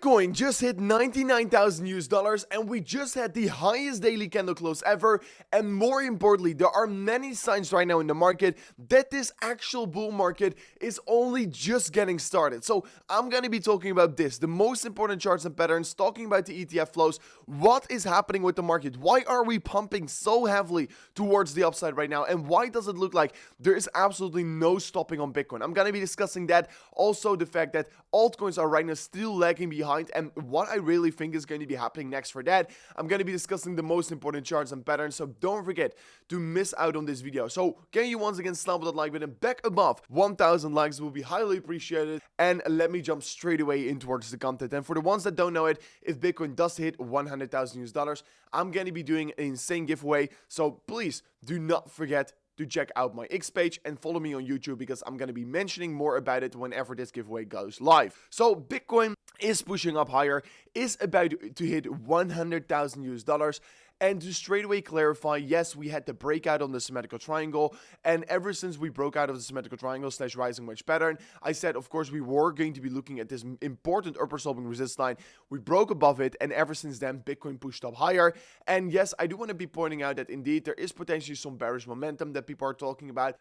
Bitcoin just hit 99,000 US dollars and we just had the highest daily candle close ever, and more importantly, there are many signs right now in the market that this actual bull market is only just getting started. So I'm going to be talking about this, the most important charts and patterns, talking about the ETF flows, what is happening with the market, why are we pumping so heavily towards the upside right now, and why does it look like there is absolutely no stopping on Bitcoin. I'm going to be discussing that, also the fact that altcoins are right now still lagging behind, and what I really think is going to be happening next for that. I'm going to be discussing the most important charts and patterns, so don't forget to miss out on this video. So can you once again slam that like button back above 1,000 likes will be highly appreciated, and let me jump straight away in towards the content. And for the ones that don't know it, if Bitcoin does hit 100,000 US dollars, I'm going to be doing an insane giveaway, so please do not forget to check out my X page and follow me on YouTube, because I'm going to be mentioning more about it whenever this giveaway goes live. So Bitcoin is pushing up higher, is about to hit 100,000 US dollars. And to straight away clarify, yes, we had the breakout on the symmetrical triangle, and ever since we broke out of the symmetrical triangle / rising wedge pattern, I said, of course, we were going to be looking at this important upper sloping resistance line. We broke above it, and ever since then, Bitcoin pushed up higher. And yes, I do want to be pointing out that indeed there is potentially some bearish momentum that people are talking about,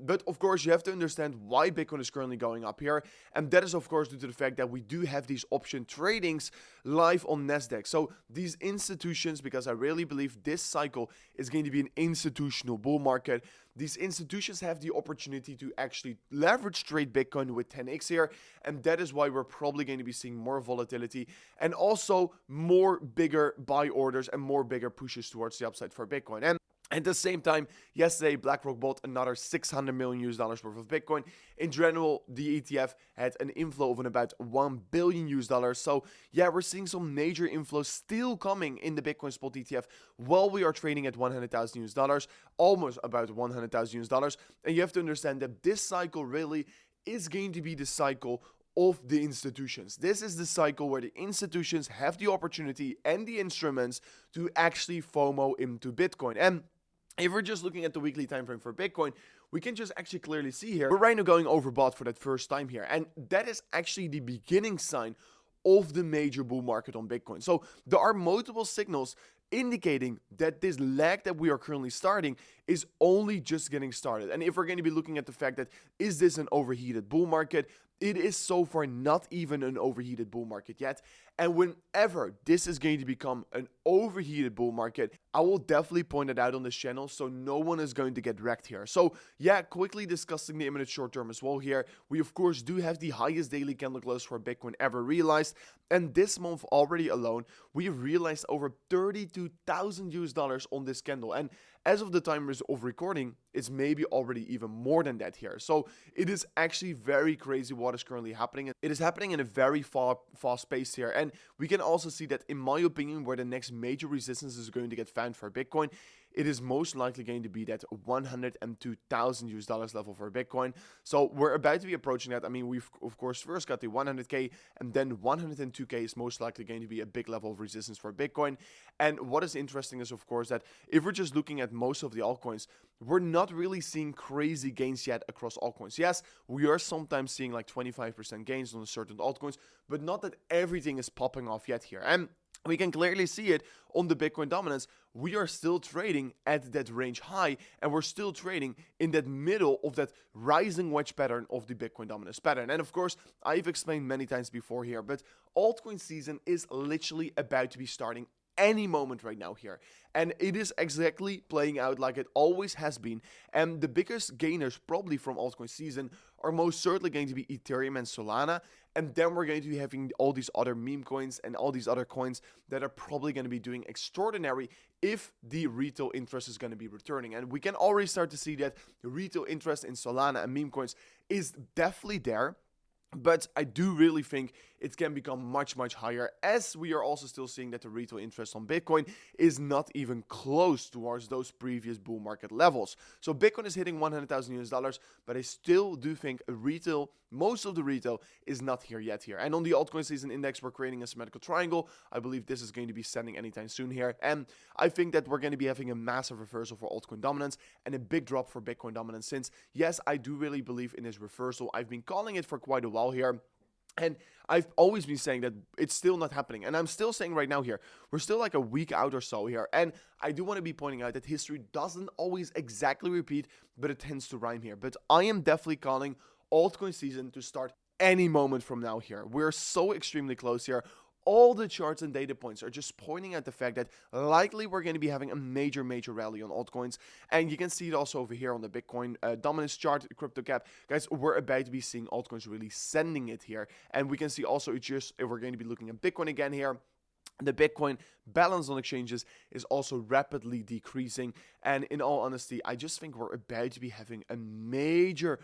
but of course, you have to understand why Bitcoin is currently going up here, and that is, of course, due to the fact that we do have these option tradings live on Nasdaq. So these institutions, because I really believe this cycle is going to be an institutional bull market, these institutions have the opportunity to actually leverage trade Bitcoin with 10x here, and that is why we're probably going to be seeing more volatility and also more bigger buy orders and more bigger pushes towards the upside for Bitcoin. And at the same time, yesterday, BlackRock bought another 600 million US dollars worth of Bitcoin. In general, the ETF had an inflow of about 1 billion US dollars. So yeah, we're seeing some major inflows still coming in the Bitcoin spot ETF while we are trading at 100,000 US dollars, almost about 100,000 US dollars. And you have to understand that this cycle really is going to be the cycle of the institutions. This is the cycle where the institutions have the opportunity and the instruments to actually FOMO into Bitcoin. And if we're just looking at the weekly time frame for Bitcoin, we can just actually clearly see here, we're right now going overbought for that first time here. And that is actually the beginning sign of the major bull market on Bitcoin. So there are multiple signals indicating that this lag that we are currently starting is only just getting started. And if we're going to be looking at the fact that, is this an overheated bull market? It is so far not even an overheated bull market yet. And whenever this is going to become an overheated bull market, I will definitely point it out on this channel so no one is going to get wrecked here. So yeah, quickly discussing the imminent short term as well here. We of course do have the highest daily candle close for Bitcoin ever realized. And this month already alone, we realized over 32,000 US dollars on this candle. And as of the time of recording, it's maybe already even more than that here. So it is actually very crazy what is currently happening. It is happening in a very fast pace here. And we can also see that, in my opinion, where the next major resistance is going to get found for Bitcoin, it is most likely going to be that 102,000 US dollars level for Bitcoin. So we're about to be approaching that. I mean, we've of course first got the 100K, and then 102K is most likely going to be a big level of resistance for Bitcoin. And what is interesting is, of course, that if we're just looking at most of the altcoins, we're not really seeing crazy gains yet across altcoins. Yes, we are sometimes seeing like 25% gains on certain altcoins, but not that everything is popping off yet here. And we can clearly see it on the Bitcoin dominance. We are still trading at that range high, and we're still trading in that middle of that rising wedge pattern of the Bitcoin dominance pattern. And of course, I've explained many times before here, but altcoin season is literally about to be starting any moment right now here, and it is exactly playing out like it always has been. And the biggest gainers probably from altcoin season are most certainly going to be Ethereum and Solana, and then we're going to be having all these other meme coins and all these other coins that are probably going to be doing extraordinary if the retail interest is going to be returning. And we can already start to see that the retail interest in Solana and meme coins is definitely there. But I do really think it can become much, much higher, as we are also still seeing that the retail interest on Bitcoin is not even close towards those previous bull market levels. So Bitcoin is hitting 100,000 US dollars, but I still do think most of the retail is not here yet here. And on the altcoin season index, we're creating a symmetrical triangle. I believe this is going to be sending anytime soon here. And I think that we're going to be having a massive reversal for altcoin dominance and a big drop for Bitcoin dominance, since yes, I do really believe in this reversal. I've been calling it for quite a while here. And I've always been saying that it's still not happening. And I'm still saying right now here, we're still like a week out or so here. And I do want to be pointing out that history doesn't always exactly repeat, but it tends to rhyme here. But I am definitely calling altcoin season to start any moment from now here. We're so extremely close here. All the charts and data points are just pointing at the fact that likely we're going to be having a major rally on altcoins. And you can see it also over here on the Bitcoin dominance chart, crypto cap. Guys, we're about to be seeing altcoins really sending it here. And we can see also if we're going to be looking at Bitcoin again here, the Bitcoin balance on exchanges is also rapidly decreasing. And in all honesty, I just think we're about to be having a major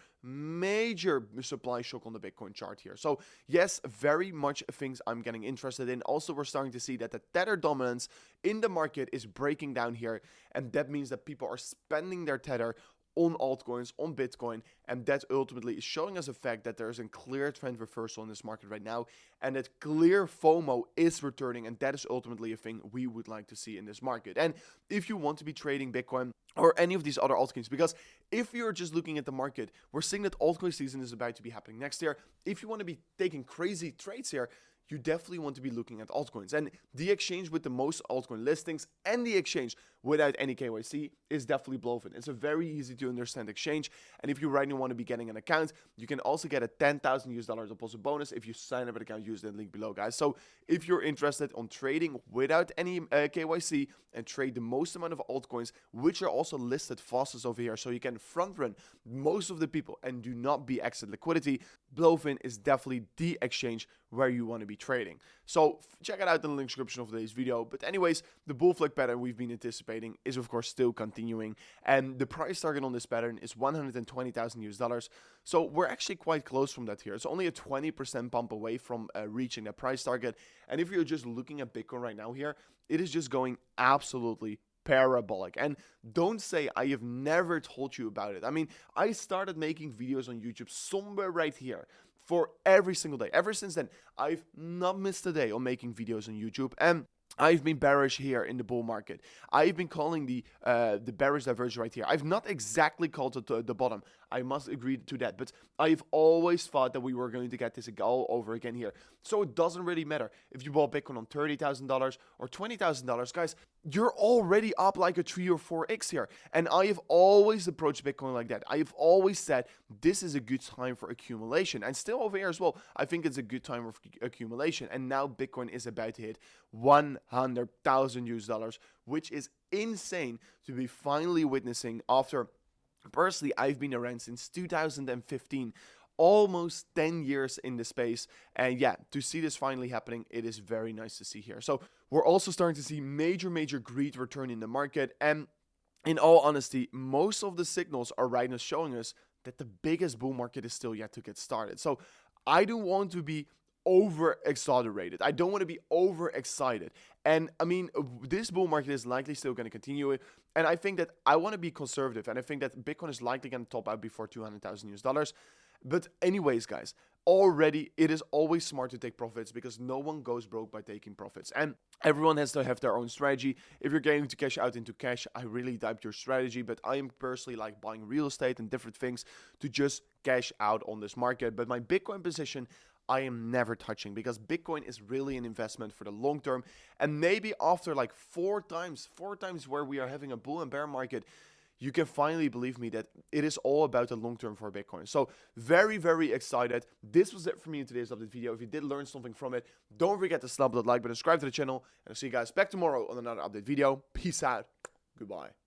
supply shock on the Bitcoin chart here. So yes, very much things I'm getting interested in. Also, we're starting to see that the Tether dominance in the market is breaking down here. And that means that people are spending their Tether on altcoins, on Bitcoin, and that ultimately is showing us a fact that there's a clear trend reversal in this market right now, and that clear FOMO is returning, and that is ultimately a thing we would like to see in this market. And if you want to be trading Bitcoin or any of these other altcoins, because if you're just looking at the market, we're seeing that altcoin season is about to be happening next year. If you want to be taking crazy trades here, you definitely want to be looking at altcoins. And the exchange with the most altcoin listings and the exchange without any KYC is definitely Blofin. It's a very easy to understand exchange. And if you right now want to be getting an account, you can also get a $10,000 deposit bonus if you sign up an account. Use the link below, guys. So if you're interested on trading without any KYC and trade the most amount of altcoins, which are also listed fastest over here, so you can front run most of the people and do not be exit liquidity, Blofin is definitely the exchange where you want to be trading. So check it out in the link description of today's video. But anyways, the bull flag pattern we've been anticipating is of course still continuing, and the price target on this pattern is $120,000. So we're actually quite close from that here. It's only a 20% bump away from reaching that price target. And if you're just looking at Bitcoin right now here, it is just going absolutely parabolic. And don't say I have never told you about it. I mean, I started making videos on YouTube somewhere right here for every single day. Ever since then, I've not missed a day on making videos on YouTube. And I've been bearish here in the bull market. I've been calling the bearish divergence right here. I've not exactly called it the bottom. I must agree to that. But I've always thought that we were going to get this all over again here. So it doesn't really matter if you bought Bitcoin on $30,000 or $20,000. Guys, you're already up like a 3 or 4x here. And I have always approached Bitcoin like that. I have always said this is a good time for accumulation. And still over here as well, I think it's a good time for accumulation. And now Bitcoin is about to hit $100,000, which is insane to be finally witnessing after, personally, I've been around since 2015. Almost 10 years in the space, and yeah, to see this finally happening, it is very nice to see here. So we're also starting to see major greed return in the market, and in all honesty, most of the signals are right now showing us that the biggest bull market is still yet to get started. So I don't want to be over exaggerated. I don't want to be over excited. And I mean, this bull market is likely still going to continue. And I think that I want to be conservative. And I think that Bitcoin is likely going to top out before $200,000. But anyways, guys, already it is always smart to take profits because no one goes broke by taking profits. And everyone has to have their own strategy. If you're going to cash out into cash, I really doubt your strategy. But I am personally like buying real estate and different things to just cash out on this market. But my Bitcoin position, I am never touching because Bitcoin is really an investment for the long term. And maybe after like four times where we are having a bull and bear market, you can finally believe me that it is all about the long term for Bitcoin. So very excited. This was it for me in today's update video. If you did learn something from it, don't forget to slap that like button, subscribe to the channel, and I'll see you guys back tomorrow on another update video. Peace out. Goodbye.